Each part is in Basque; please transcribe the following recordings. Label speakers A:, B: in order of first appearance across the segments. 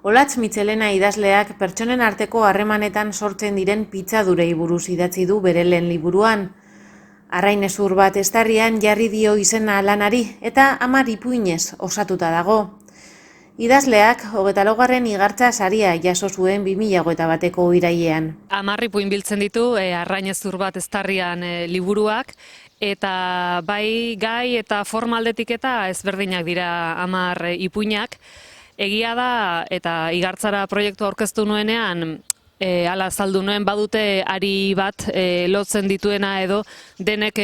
A: Olatz Mitxelena idazleak pertsonen arteko harremanetan sortzen diren pitzadurei buruz idatzi du bere lehen liburuan. Arrainezur bat estarrian jarri dio izena lanari eta 10 ipuinez osatuta dago. Idazleak 24. igartza saria jaso zuen 2021ko irailean.
B: 10 ipuin biltzen ditu Arrainezur bat estarrian liburuak, eta bai gai eta forma aldetik eta ezberdinak dira 10 ipuinak. Egia da, eta igartzara proiektu aurkeztu nuenean, hala azaldu nuen badute ari bat lotzen dituena edo denek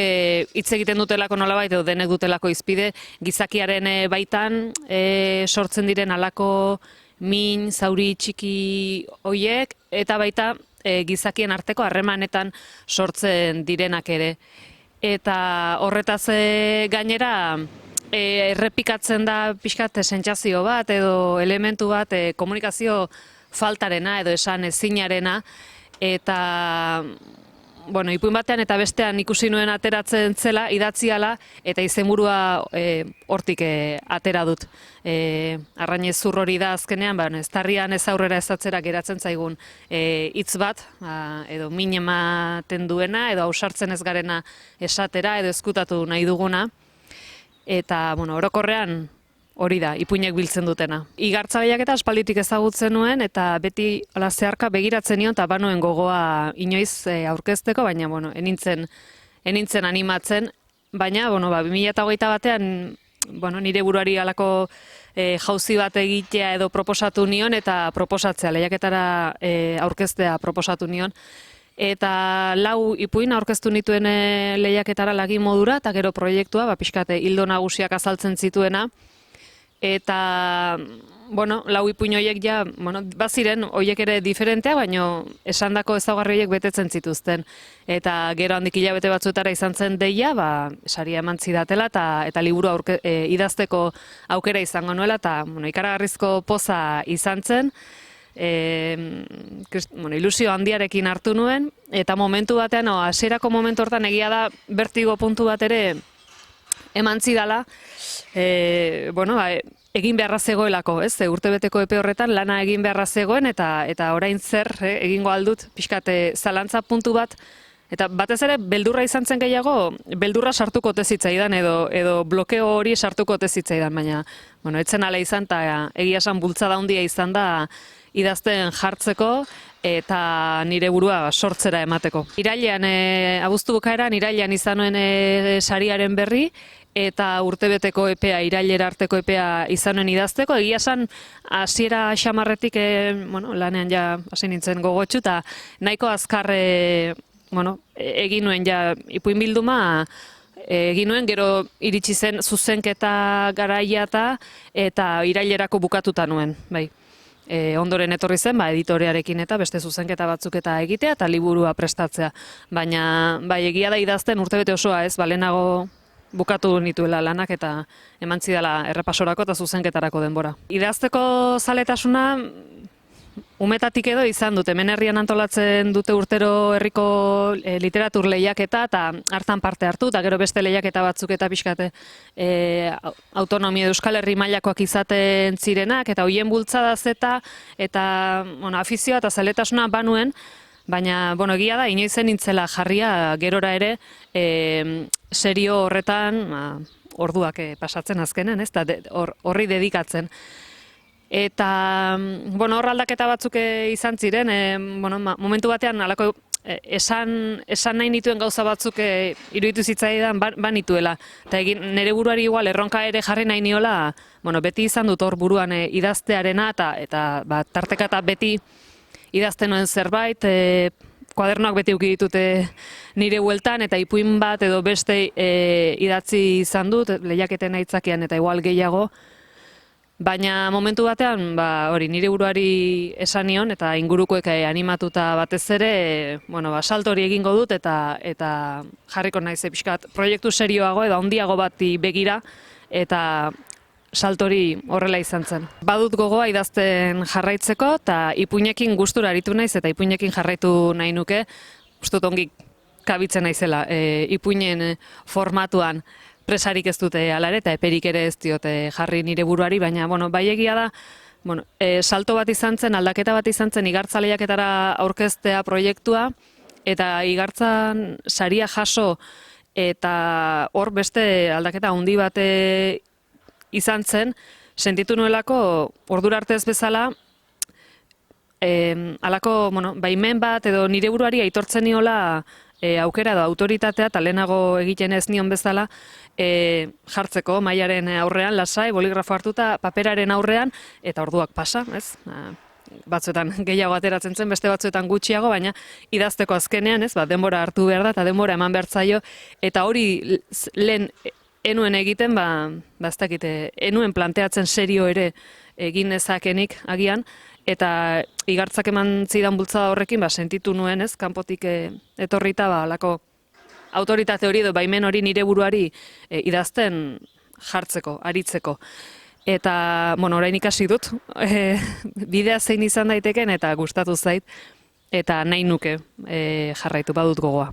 B: hitz egiten dutelako nolabait edo denek dutelako izpide gizakiaren baitan sortzen diren halako min, zauri txiki hoiek eta baita gizakien arteko harremanetan sortzen direnak ere. Eta horretaz gainera errepikatzen da pixkat sentsazio bat edo elementu bat komunikazio faltarena edo esan ezinarena, eta bueno, ipuin batean eta bestean ikusi nuen ateratzen zela, idatziala, eta izenburua hortik atera dut. Arrainezur hori da azkenean, estarrian ez aurrera ez atzera geratzen zaigun hitz bat, edo min ematen duena, edo ausartzen ez garena esatera, edo ezkutatu nahi duguna. Eta, orokorrean hori da, ipuinek biltzen dutena. Igartza eta aspalditik ezagutzen nuen, eta beti zeharka begiratzen nion, eta banuen gogoa inoiz aurkezteko, baina, enintzen animatzen. Baina, 2021 batean, nire buruari halako jauzi bat egitea edo proposatu nion, eta proposatzea, lehiaketara aurkeztea proposatu nion. Eta 4 ipuin aurkeztu nituen lehiaketara lagin modura, eta gero proiektua, pixkate hildo nagusiak azaltzen zituena. Eta, 4 ipuin horiek baziren horiek ere diferentea, baina esandako ezaugarri horiek betetzen zituzten. Eta gero handik hilabete batzuetara izan zen deia, saria eman zidatela, eta liburu idazteko aukera izango nuela, eta ikaragarrizko poza izan zen. Ilusio handiarekin hartu nuen, eta momentu batean, hasierako momentu hortan egia da bertigo puntu bat ere eman zidala, egin beharra zegoelako, urtebeteko epe horretan lana egin beharra zegoen, eta orain zer egingo aldut, pixkate zalantza puntu bat, eta batez ere beldurra izan zen gehiago, beldurra sartuko ote zitzaidan edo blokeo hori sartuko ote zitzaidan, baina etzen ala izan, eta egia esan bultzada handia izan da idazten jartzeko eta nire burua sortzera emateko. Irailean, abuztu bukaeran, irailean izan nuen sariaren berri, eta urtebeteko epea, irailera arteko epea izan nuen idazteko. Egia esan, hasiera xamarretik, lanean ja hasi nintzen gogotxu, eta nahiko azkar egin nuen ja ipuin bilduma, egin nuen, gero iritsi zen zuzenketa garaia eta irailerako bukatuta nuen, bai. Ondoren etorri zen, editorearekin eta beste zuzenketa batzuk eta egitea eta liburua prestatzea. Baina, egia da idazten urtebete osoa ez, lehenago bukatu nituela lanak eta eman zidala errepasorako eta zuzenketarako denbora. Idazteko zaletasuna umetatik edo izan dute, hemen herrian antolatzen dute urtero herriko literatur lehiaketa eta hartan parte hartu, eta gero beste lehiaketa batzuk eta pixkate autonomia Euskal Herri mailakoak izaten zirenak, eta hoien bultzadaz eta afizioa eta zaletasuna banuen, baina egia da, inoizen nintzela jarria gerora ere serio horretan orduak pasatzen azkenen, horri dedikatzen. Eta, hor aldaketa batzuk izan ziren, momentu batean alako esan nahi nituen gauza batzuk iruditu zitzaidan banituela. Eta nire buruari igual erronka ere jarri nahi niola, beti izan dut hor buruan idaztearena, eta tarteka eta beti idazten nuen zerbait, kuadernoak beti uki ditute nire bueltan, eta ipuin bat edo beste idatzi izan dut, lehiaketen aitzakian eta igual gehiago. Baina momentu batean, nire buruari esan nion, eta ingurukoek animatuta batez ere, salto hori egingo dut, eta jarriko naiz pixkat proiektu serioago edo handiago bati begira, eta salto hori horrela izan zen. Badut gogoa idazten jarraitzeko, eta ipuinekin gustura aritu naiz, eta ipuinekin jarraitu nahi nuke, ustut ongi kabitzen naizela, ipuinen formatuan. Presarik ez dute alare, eta eperik ere ez diote jarri nire buruari, baina bai egia da, salto bat izan zen, aldaketa bat izan zen igartza lehiaketara aurkeztea proiektua, eta igartzan saria jaso, eta hor beste aldaketa handi bat izan zen, sentitu nuelako ordura arte ez bezala, halako baimen bat edo nire buruari aitortzen niola aukera edo autoritatea, eta lehenago egiten ez nion bezala, jartzeko mailaren aurrean, lasai, boligrafo hartuta, paperaren aurrean, eta orduak pasa, ez? Batzuetan gehiago ateratzen zen, beste batzuetan gutxiago, baina idazteko azkenean, ez? Denbora hartu behar da, eta denbora eman behar zaio, eta hori lehen enuen egiten, ez dakit, enuen planteatzen serio ere egin ezakenik agian, eta igartzak eman zidan bultzada horrekin, sentitu nuen, ez? Kanpotik etorrita, halako autoritate hori edo baimen hori nire buruari idazten jartzeko, aritzeko. Eta, orain ikasi dut, bidea zein izan daiteken eta gustatu zait, eta nahi nuke jarraitu badut gogoa.